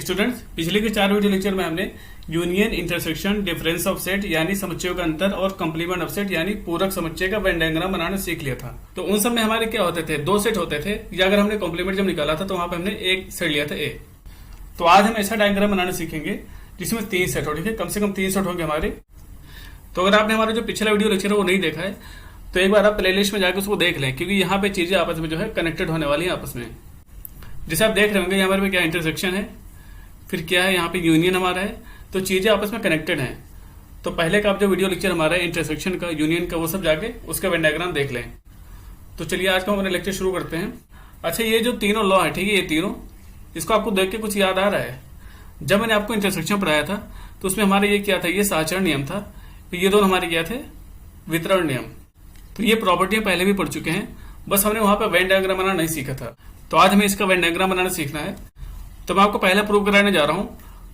Students, पिछले के 4 video lecture में हमने union, intersection, difference of set यानी समुच्चयों का अंतर और कंप्लीमेंट ऑफ सेट यानी पूरक समुच्चय का वेन डायग्राम बनाना सीख लिया था। तो उन सब में हमारे क्या होते थे, 2 सेट होते थे, या अगर हमने कॉम्प्लीमेंट जब निकाला था तो वहां पे हमने एक सेट लिया था ए। तो आज हम ऐसा डायग्राम बनाना सीखेंगे जिसमें 3 सेट हो, ठीक है, कम से कम 3 सेट होंगे हमारे। तो अगर आपने हमारा जो पिछला वीडियो लेक्चर है वो नहीं देखा है तो एक बार आप प्लेलिस्ट में जाकर उसको देख लें, क्योंकि यहाँ पे चीजें आपस में जो है कनेक्टेड होने वाली है आपस में। जैसे आप देख रहे होंगे यहाँ पर क्या इंटरसेक्शन है, फिर क्या है यहाँ पे यूनियन हमारा है, तो चीजें आपस में कनेक्टेड हैं। तो पहले का आप जो वीडियो लेक्चर हमारा है इंटरसेक्शन का, यूनियन का, वो सब जाके उसका वेन डायग्राम देख लें। तो चलिए आज का हमारा लेक्चर शुरू करते हैं। अच्छा, ये जो तीनों लॉ है, ठीक है, ये तीनों, इसको आपको देख के कुछ याद आ रहा है? जब मैंने आपको इंटरसेक्शन पढ़ाया था तो उसमें हमारे ये क्या था, ये साचरण नियम था, तो ये दोनों हमारे क्या थे, वितरण नियम। तो ये प्रॉपर्टियां पहले भी पढ़ चुके हैं, बस हमने वहां पर वेन डायग्राम बनाना नहीं सीखा था। तो आज हमें इसका वेन डायग्राम बनाना सीखना है। तो मैं आपको पहला प्रूव कराने जा रहा हूं,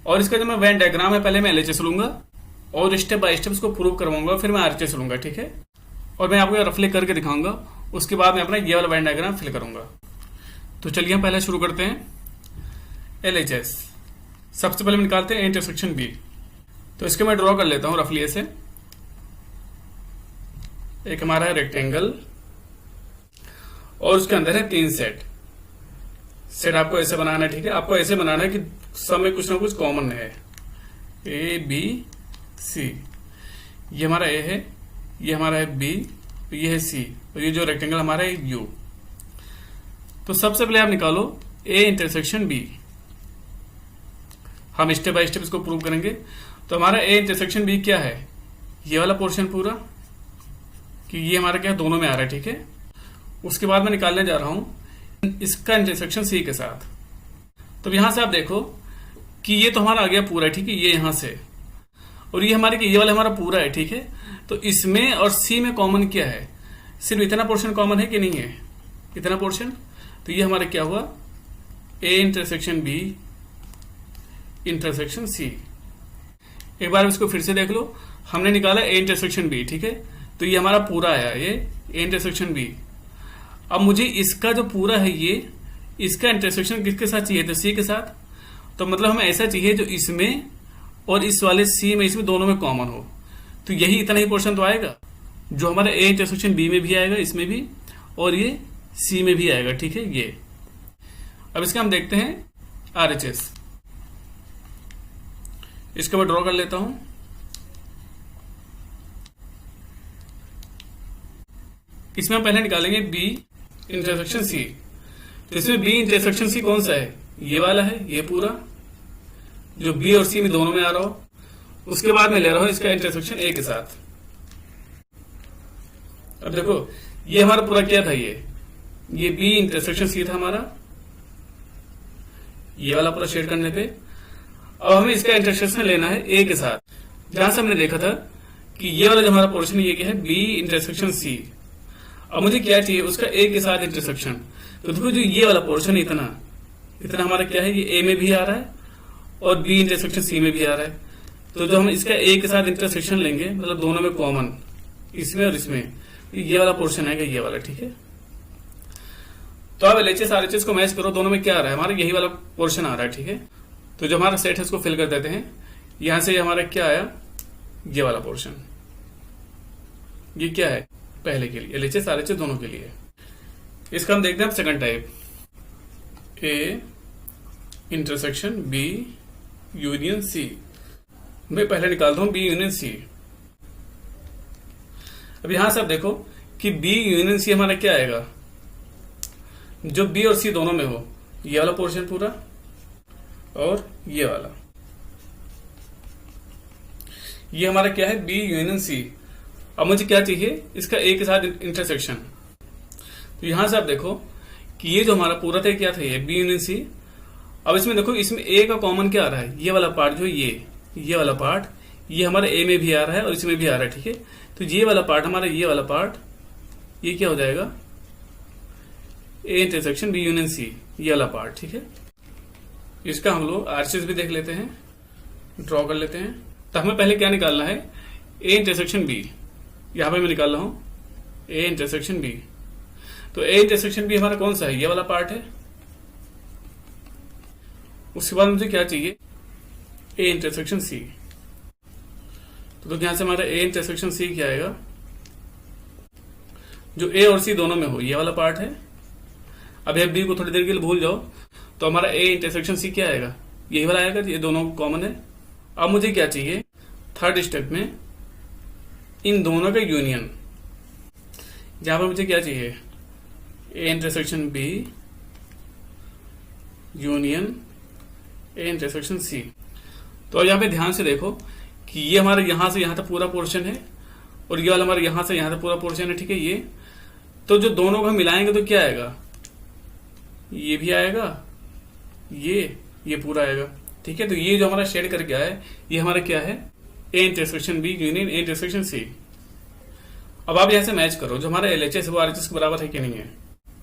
और इसका जो मैं वेन डायग्राम है पहले मैं एलएचएस लूंगा और स्टेप बाय स्टेप इसको प्रूव करवाऊंगा, फिर मैं आरएचएस लूंगा, ठीक है। और मैं आपको रफली करके दिखाऊंगा, उसके बाद मैं अपना ये वाला वेन डायग्राम फिल करूंगा। तो चलिए हम पहले शुरू करते हैं। एलएचएस सबसे पहले हम निकालते हैं इंटरसेक्शन बी। तो इसके मैं ड्रॉ कर लेता हूं रफली ऐसे। एक हमारा है रेक्टेंगल और उसके अंदर है 3 सेट। सेट आपको ऐसे बनाना है, ठीक है, आपको ऐसे बनाना है कि सब में कुछ ना कुछ कॉमन है। ए बी सी, ये हमारा ए है, ये हमारा है बी, ये है सी, और ये जो रेक्टेंगल हमारा है यू। तो सबसे पहले आप निकालो ए इंटरसेक्शन बी। हम स्टेप बाय स्टेप इसको प्रूव करेंगे। तो हमारा ए इंटरसेक्शन बी क्या है, ये वाला पोर्शन पूरा, कि ये हमारा क्या दोनों में आ रहा है, ठीक है। उसके बाद मैं निकालने जा रहा हूं इसका इंटरसेक्शन सी के साथ। तो यहां से आप देखो कि ये तो हमारा आ गया पूरा, ठीक है, ये यहां से, और ये हमारे ये वाला हमारा पूरा है, ठीक है। तो इसमें और सी में कॉमन क्या है, सिर्फ इतना पोर्शन कॉमन है कि नहीं है, इतना पोर्शन। तो ये हमारा क्या हुआ, A intersection B intersection C. एक बार इसको फिर से देख लो, हमने निकाला ए इंटरसेक्शन बी, ठीक है, तो ये हमारा पूरा आया, ये ए इंटरसेक्शन बी। अब मुझे इसका जो पूरा है ये, इसका इंटरसेक्शन किसके साथ चाहिए, तो सी के साथ। तो मतलब हमें ऐसा चाहिए जो इसमें और इस वाले सी में, इसमें दोनों में कॉमन हो। तो यही इतना ही पोर्शन तो आएगा जो हमारा ए इंटरसेक्शन बी में भी आएगा, इसमें भी, और ये सी में भी आएगा, ठीक है, ये। अब इसका हम देखते हैं आरएचएस। इसको मैं ड्रॉ कर लेता हूं। इसमें हम पहले निकालेंगे बी इंटरसेक्शन सी। तो इसमें बी इंटरसेक्शन सी कौन सा है, ये वाला है, ये पूरा जो बी और सी में दोनों में आ रहा हो। उसके बाद मैं ले रहा हूं इसका इंटरसेक्शन ए के साथ। अब देखो ये हमारा पूरा क्या था, ये बी इंटरसेक्शन सी था हमारा, ये वाला पूरा शेड करने पे। अब हमें इसका इंटरसेक्शन लेना है ए के साथ, जहां से हमने देखा था कि ये वाला जो हमारा पोर्शन ये क्या है, बी इंटरसेक्शन सी। अब मुझे क्या चाहिए, उसका ए के साथ इंटरसेक्शन। तो देखो जो ये वाला पोर्शन इतना हमारा क्या है, ये ए में भी आ रहा है और बी इंटरसेक्शन सी में भी आ रहा है। तो जो हम इसका ए के साथ इंटरसेक्शन लेंगे, मतलब दोनों में कॉमन, इसमें और इसमें, ये वाला पोर्शन आएगा, ये वाला, ठीक है। तो अब एलएचएस आरएचएस को मैच करो, दोनों में क्या आ रहा है, हमारा यही वाला पोर्शन आ रहा है, ठीक है। तो जो हमारा सेट है उसको फिल कर देते हैं। यहां से हमारा क्या आया, ये वाला पोर्शन, ये क्या है, पहले के लिए एलएचएस आरएचएस दोनों के लिए। इसका हम देखते हैं second type, A intersection B union C. मैं पहले निकालता हूं बी यूनियन सी। अब यहां से आप देखो कि बी यूनियन सी हमारा क्या आएगा, जो बी और सी दोनों में हो, ये वाला पोर्शन पूरा और ये वाला, ये हमारा क्या है, बी यूनियन सी। अब मुझे क्या चाहिए, इसका ए के साथ इंटरसेक्शन। तो यहां से आप देखो कि ये जो हमारा पूरा था क्या था, ये बी यूनियन सी। अब इसमें देखो, इसमें ए का कॉमन क्या आ रहा है, ये वाला पार्ट जो ये वाला पार्ट, ये हमारा ए में भी आ रहा है और इसमें भी आ रहा है, ठीक है। तो ये वाला पार्ट हमारा, ये वाला पार्ट, ये क्या हो जाएगा, A intersection B union C, ये वाला पार्ट, ठीक है। इसका हम लोग आरएचएस भी देख लेते हैं, ड्रॉ कर लेते हैं। तो हमें पहले क्या निकालना है, ए इंटरसेक्शन बी। यहां पे मैं निकाल रहा हूं ए इंटरसेक्शन बी। तो ए इंटरसेक्शन बी हमारा कौन सा है, ये वाला पार्ट है, उसके बाद मुझे क्या चाहिए, ए इंटरसेक्शन सी। तो यहां से हमारा ए इंटरसेक्शन सी क्या आएगा, जो ए और सी दोनों में हो, ये वाला पार्ट है। अब बी को थोड़ी देर के लिए भूल जाओ, तो हमारा ए इंटरसेक्शन सी क्या आएगा, यही वाला आएगा, ये दोनों कॉमन है। अब मुझे क्या चाहिए, थर्ड स्टेप में इन दोनों का यूनियन। जहां पर मुझे क्या चाहिए, A intersection B union A intersection C. तो अब यहाँ पे ध्यान से देखो कि ये हमारे यहां से यहां तक पूरा पोर्शन है और ये वाला हमारे यहां से यहां तक पूरा पोर्शन है, ठीक है। ये तो जो दोनों को हम मिलाएंगे तो क्या आएगा, ये भी आएगा, ये पूरा आएगा, ठीक है। तो ये जो हमारा शेड करके आया है, ये हमारा क्या है, A intersection B union A intersection C. अब आप यहां से मैच करो, जो हमारा एलएचएस वो आरएचएस के बराबर है कि नहीं है।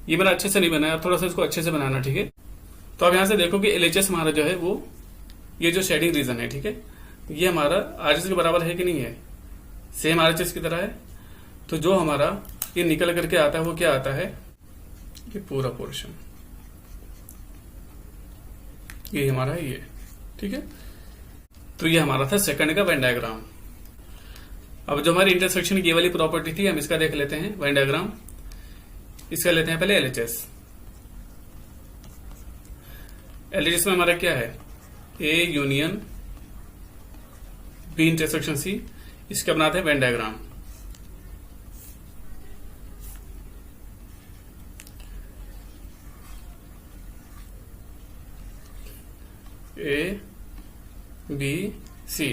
ये मैंने अच्छे से नहीं बनाया, थोड़ा सा इसको अच्छे से बनाना, ठीक है। तो अब यहां से देखो कि एलएचएस हमारा जो है वो ये जो शेडिंग रीजन है, ठीक है, ये हमारा आरएचएस के बराबर है कि नहीं है, सेम आरएचएस की तरह है। तो जो हमारा ये निकल करके आता है वो क्या आता है, ये पूरा पोर्शन, ये हमारा है ये, ठीक है। तो ये हमारा था सेकंड का वेन डायग्राम। अब जो हमारी इंटरसेक्शन की ये वाली प्रॉपर्टी थी, हम इसका देख लेते हैं वेन डायग्राम। इसका लेते हैं पहले एलएचएस। एलएचएस में हमारा क्या है, A union B intersection C. इसका बनाते हैं Venn diagram. A B C.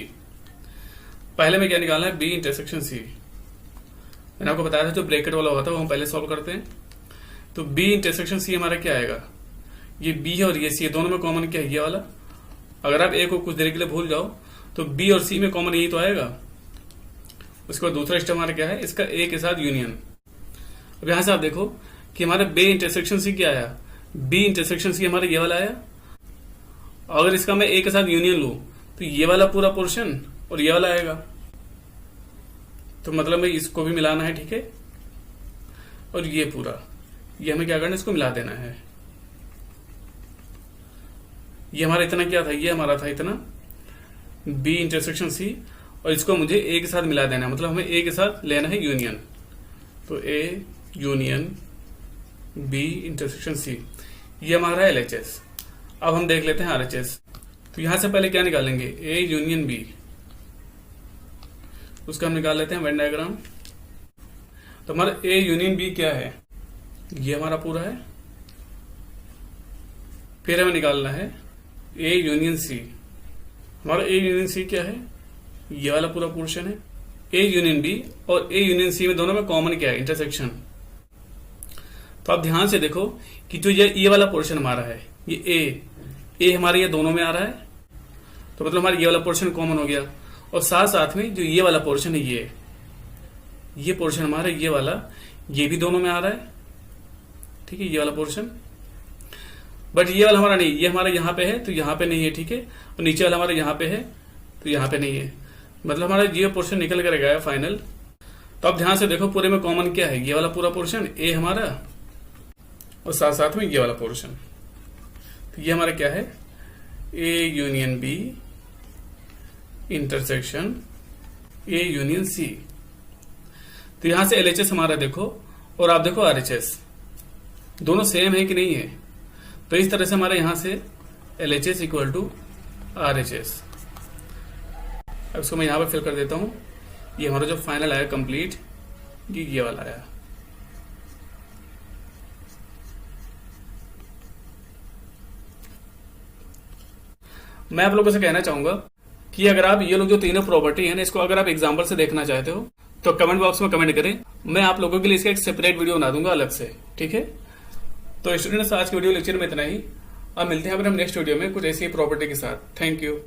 पहले में क्या निकालना है, बी इंटरसेक्शन सी। मैंने आपको बताया था जो ब्रैकेट वाला होता है वो हम पहले सॉल्व करते हैं। तो बी इंटरसेक्शन सी हमारा क्या आएगा, ये बी है और ये सी है, दोनों में कॉमन क्या है, ये वाला। अगर आप ए को कुछ देर के लिए भूल जाओ तो बी और सी में कॉमन यही तो आएगा। उसके बाद दूसरा स्टेप हमारा क्या है, इसका ए के साथ यूनियन। अब यहां से आप देखो कि हमारे बी इंटरसेक्शन सी क्या आया, बी इंटरसेक्शन सी हमारा ये वाला आया। अगर इसका मैं ए के साथ यूनियन लू तो ये वाला पूरा पोर्शन और ये वाला आएगा। तो मतलब में इसको भी मिलाना है, ठीक है। और ये पूरा, ये हमें क्या करना है, इसको मिला देना है। ये हमारा इतना क्या था, ये हमारा था इतना बी इंटरसेक्शन सी, और इसको मुझे ए के साथ मिला देना है, मतलब हमें ए के साथ लेना है यूनियन। तो A union B intersection C, ये हमारा है एलएचएस। अब हम देख लेते हैं आरएचएस। तो यहां से पहले क्या निकालेंगे, ए यूनियन बी, उसका हम निकाल लेते हैं वेन डायग्राम। तो हमारा ए यूनियन बी क्या है, ये हमारा पूरा है। फिर हमें निकालना है ए यूनियन सी। हमारा ए यूनियन सी क्या है, ये वाला पूरा पोर्शन है। ए यूनियन बी और ए यूनियन सी में दोनों में कॉमन क्या है, इंटरसेक्शन। तो आप ध्यान से देखो कि जो ये वाला पोर्शन हमारा है, ये ए हमारे ये दोनों में आ रहा है, तो मतलब हमारा ये वाला पोर्शन कॉमन हो गया। और साथ साथ में जो ये वाला पोर्शन है, ये पोर्शन हमारा ये वाला, ये भी दोनों में आ रहा है, ठीक है, ये वाला पोर्शन। बट ये वाला हमारा नहीं, ये हमारा यहाँ पे है तो यहाँ पे नहीं है, ठीक है। और नीचे वाला हमारा यहाँ पे है तो यहाँ पे नहीं है, मतलब हमारा ये पोर्शन निकल कर गया है फाइनल। तो अब ध्यान से देखो पूरे में कॉमन क्या है, ये वाला पूरा पोर्शन ए हमारा, और साथ साथ में ये वाला पोर्शन। तो ये हमारा क्या है, A union B intersection A union C. तो यहां से एलएचएस हमारा देखो, और आप देखो आरएचएस, दोनों सेम है कि नहीं है। तो इस तरह से हमारे यहां से एलएचएस इक्वल टू आरएचएस। अब इसको मैं यहां पे फिल कर देता हूं। ये हमारा जो फाइनल आया कंप्लीट, ये वाला आया। मैं आप लोगों से कहना चाहूंगा कि अगर आप ये लोग जो तीनों प्रॉपर्टी है ना, इसको अगर आप एग्जांपल से देखना चाहते हो तो कमेंट बॉक्स में कमेंट करें। मैं आप लोगों के लिए इसका एक सेपरेट वीडियो बना दूंगा अलग से, ठीक है। तो स्टूडेंट्स, आज के वीडियो लेक्चर में इतना ही। अब मिलते हैं अपने नेक्स्ट वीडियो में कुछ ऐसी प्रॉपर्टी के साथ। Thank you.